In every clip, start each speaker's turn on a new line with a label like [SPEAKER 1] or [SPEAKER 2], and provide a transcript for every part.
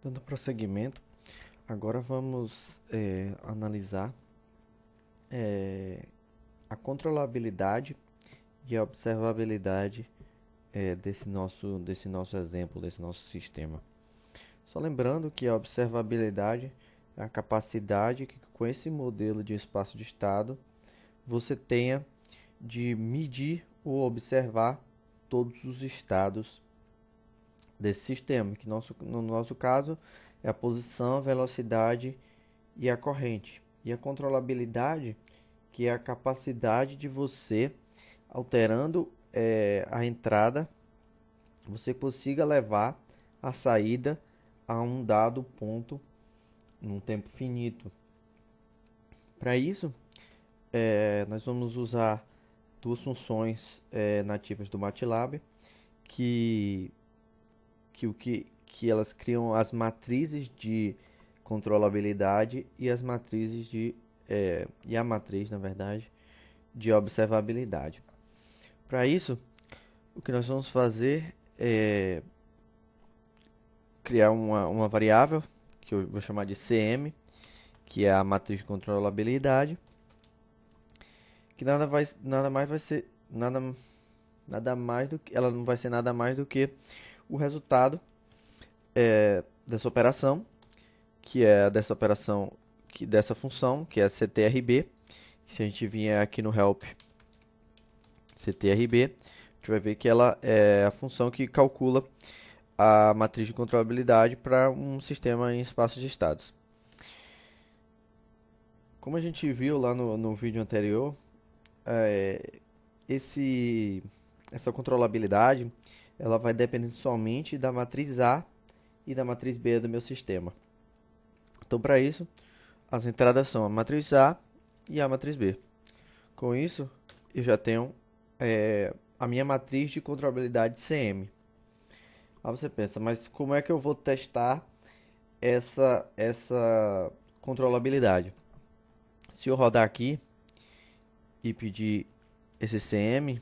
[SPEAKER 1] Dando prosseguimento, agora vamos analisar a controlabilidade e a observabilidade desse nosso exemplo, desse nosso sistema. Só lembrando que a observabilidade é a capacidade que, com esse modelo de espaço de estado, você tenha de medir ou observar todos os estados desse sistema, que no nosso caso é a posição, a velocidade e a corrente. E a controlabilidade, que é a capacidade de você, alterando a entrada, você consiga levar a saída a um dado ponto num tempo finito. Para isso, nós vamos usar duas funções nativas do MATLAB que que elas criam as matrizes de controlabilidade e as matrizes e a matriz, na verdade, de observabilidade. Para isso, o que nós vamos fazer é criar uma variável que eu vou chamar de CM, que é a matriz de controlabilidade, que nada mais vai ser nada mais do que ela não vai ser nada mais do que o resultado dessa operação, que é dessa função, que é ctrb. Se a gente vier aqui no help ctrb, a gente vai ver que ela é a função que calcula a matriz de controlabilidade para um sistema em espaços de estados. Como a gente viu lá no vídeo anterior, é, essa controlabilidade ela vai depender somente da matriz A e da matriz B do meu sistema. Então, para isso, as entradas são a matriz A e a matriz B. Com isso, eu já tenho a minha matriz de controlabilidade CM. Aí você pensa, mas como é que eu vou testar essa controlabilidade? Se eu rodar aqui e pedir esse CM,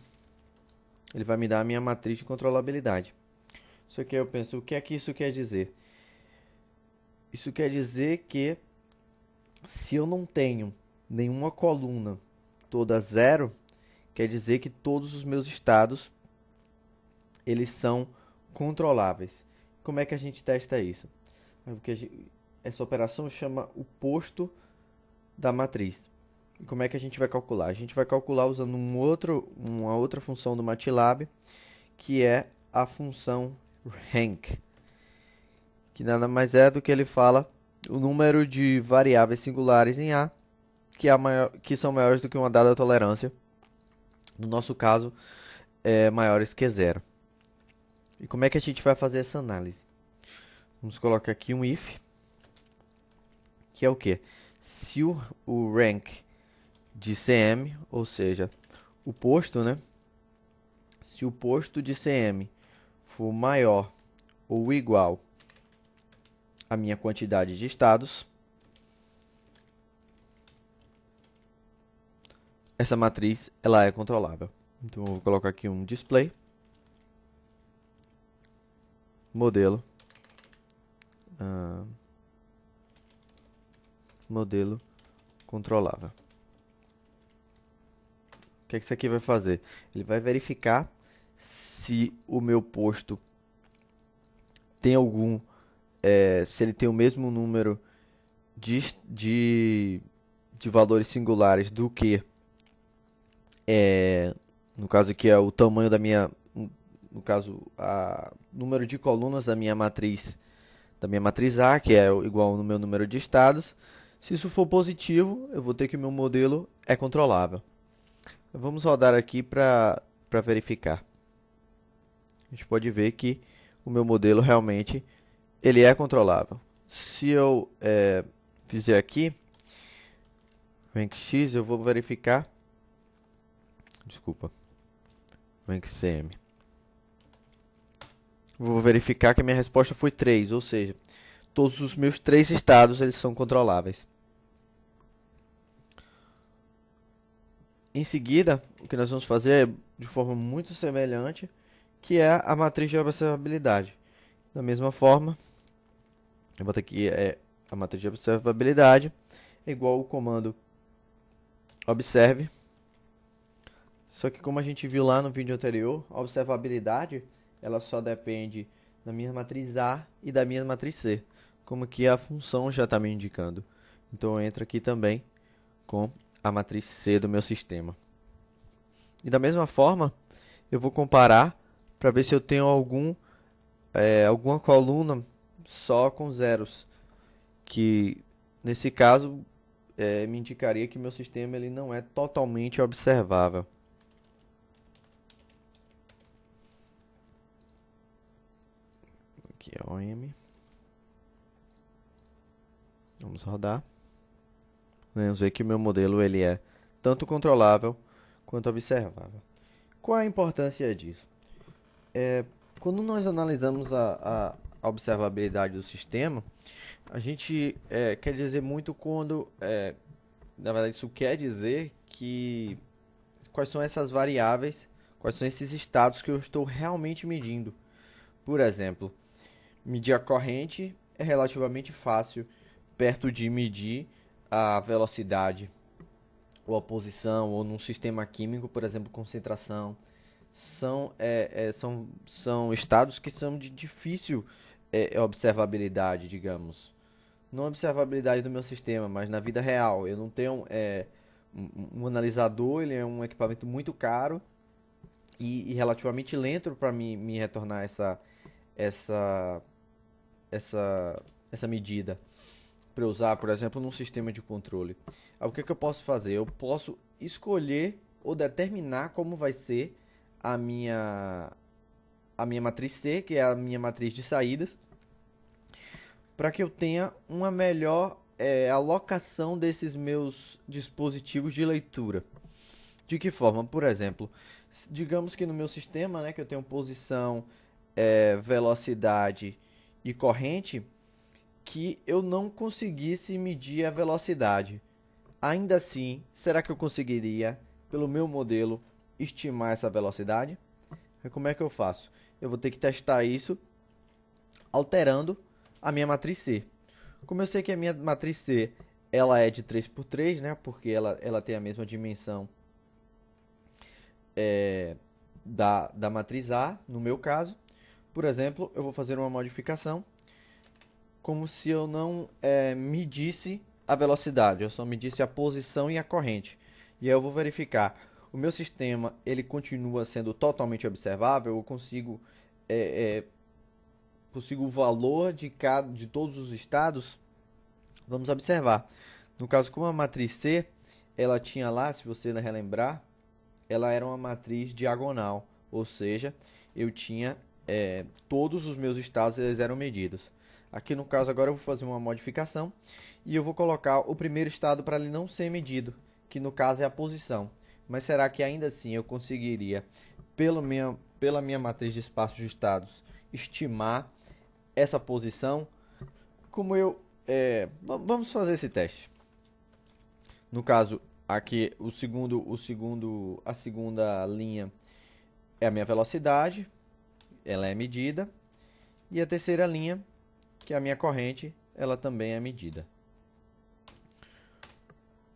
[SPEAKER 1] ele vai me dar a minha matriz de controlabilidade. Isso aqui eu penso, o que é que isso quer dizer? Isso quer dizer que se eu não tenho nenhuma coluna toda zero, quer dizer que todos os meus estados eles são controláveis. Como é que a gente testa isso? Porque essa operação chama o posto da matriz. E como é que a gente vai calcular? A gente vai calcular usando uma outra função do MATLAB, que é a função rank, que nada mais é do que ele fala o número de variáveis singulares em A que são maiores do que uma dada tolerância. No nosso caso, maiores que zero. E como é que a gente vai fazer essa análise? Vamos colocar aqui um if, que é o que? Se o rank de CM, ou seja, o posto, né? Se o posto de CM for maior ou igual à minha quantidade de estados, essa matriz ela é controlável. Então eu vou colocar aqui um display, modelo, modelo controlável. O que é que isso aqui vai fazer? Ele vai verificar se o meu posto tem se ele tem o mesmo número de valores singulares do que no caso aqui é o tamanho no caso, número de colunas da minha matriz A, que é igual ao meu número de estados. Se isso for positivo, eu vou ter que o meu modelo é controlável. Vamos rodar aqui para verificar. A gente pode ver que o meu modelo realmente ele é controlável. Se eu fizer aqui rank x, eu vou verificar. Desculpa. Rank cm. Vou verificar que a minha resposta foi 3, ou seja, todos os meus 3 estados eles são controláveis. Em seguida, o que nós vamos fazer é de forma muito semelhante, que é a matriz de observabilidade. Da mesma forma, Eu boto aqui a matriz de observabilidade é igual ao comando observe. Só que como a gente viu lá no vídeo anterior, a observabilidade ela só depende da minha matriz A e da minha matriz C, como que a função já está me indicando. Então eu entro aqui também com a matriz C do meu sistema. E da mesma forma, eu vou comparar para ver se eu tenho alguma coluna só com zeros, que nesse caso me indicaria que meu sistema ele não é totalmente observável. Aqui é OM. Vamos rodar. Vamos ver que o meu modelo ele é tanto controlável quanto observável. Qual é a importância disso? Quando nós analisamos a observabilidade do sistema, a gente quer dizer muito quando, na verdade, isso quer dizer que quais são essas variáveis, quais são esses estados que eu estou realmente medindo. Por exemplo, medir a corrente é relativamente fácil, perto de medir a velocidade ou a posição, ou num sistema químico, por exemplo, concentração. São estados que são de difícil observabilidade, digamos. Não observabilidade do meu sistema, mas na vida real. Eu não tenho um analisador, ele é um equipamento muito caro e relativamente lento para me retornar essa, essa medida para usar, por exemplo, num sistema de controle. O que eu posso fazer? Eu posso escolher ou determinar como vai ser a minha matriz C, que é a minha matriz de saídas, para que eu tenha uma melhor alocação desses meus dispositivos de leitura. De que forma? Por exemplo, digamos que no meu sistema, né, que eu tenho posição, velocidade e corrente, que eu não conseguisse medir a velocidade. Ainda assim, será que eu conseguiria, pelo meu modelo, estimar essa velocidade? E como é que eu faço? Eu vou ter que testar isso alterando a minha matriz C. Como eu sei que a minha matriz C ela é de 3x3, né? Porque ela tem a mesma dimensão da matriz A, no meu caso. Por exemplo, eu vou fazer uma modificação como se eu não medisse a velocidade, eu só medisse a posição e a corrente. E aí eu vou verificar, o meu sistema ele continua sendo totalmente observável, eu consigo o valor de todos os estados, vamos observar. No caso, como a matriz C, ela tinha lá, se você relembrar, ela era uma matriz diagonal, ou seja, eu tinha todos os meus estados eles eram medidos. Aqui no caso agora eu vou fazer uma modificação e eu vou colocar o primeiro estado para ele não ser medido, que no caso é a posição. Mas será que ainda assim eu conseguiria, pela minha matriz de espaço de estados, estimar essa posição? Como eu vamos fazer esse teste. No caso aqui a segunda linha é a minha velocidade, ela é medida, e a terceira linha, que é a minha corrente, ela também é medida.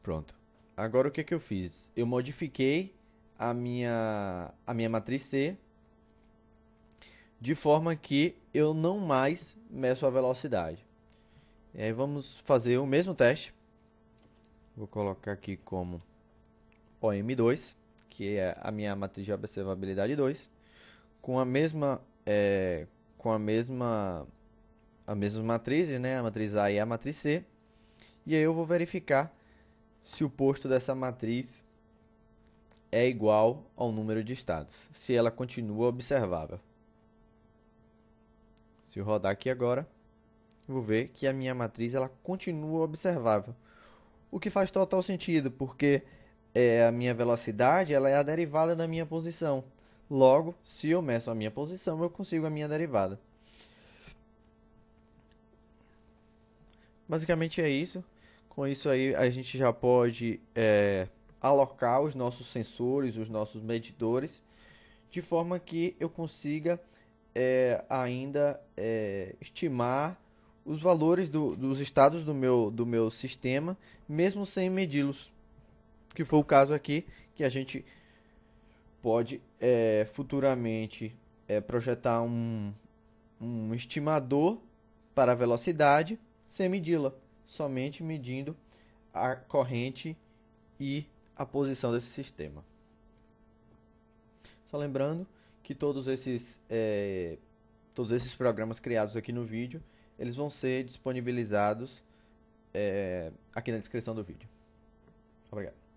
[SPEAKER 1] Pronto. Agora o que eu fiz? Eu modifiquei a minha matriz C de forma que eu não mais meço a velocidade. E aí vamos fazer o mesmo teste. Vou colocar aqui como OM2, que é a minha matriz de observabilidade 2, com a mesma matriz, né? A matriz A e a matriz C. E aí eu vou verificar se o posto dessa matriz é igual ao número de estados, se ela continua observável. Se eu rodar aqui agora, eu vou ver que a minha matriz ela continua observável. O que faz total sentido, porque a minha velocidade ela é a derivada da minha posição. Logo, se eu meço a minha posição, eu consigo a minha derivada. Basicamente é isso. Com isso aí a gente já pode alocar os nossos sensores, os nossos medidores, de forma que eu consiga ainda estimar os valores dos estados do meu sistema, mesmo sem medi-los, que foi o caso aqui, que a gente pode futuramente projetar um estimador para a velocidade sem medi-la, somente medindo a corrente e a posição desse sistema. Só lembrando que todos esses programas criados aqui no vídeo, eles vão ser disponibilizados aqui na descrição do vídeo. Obrigado.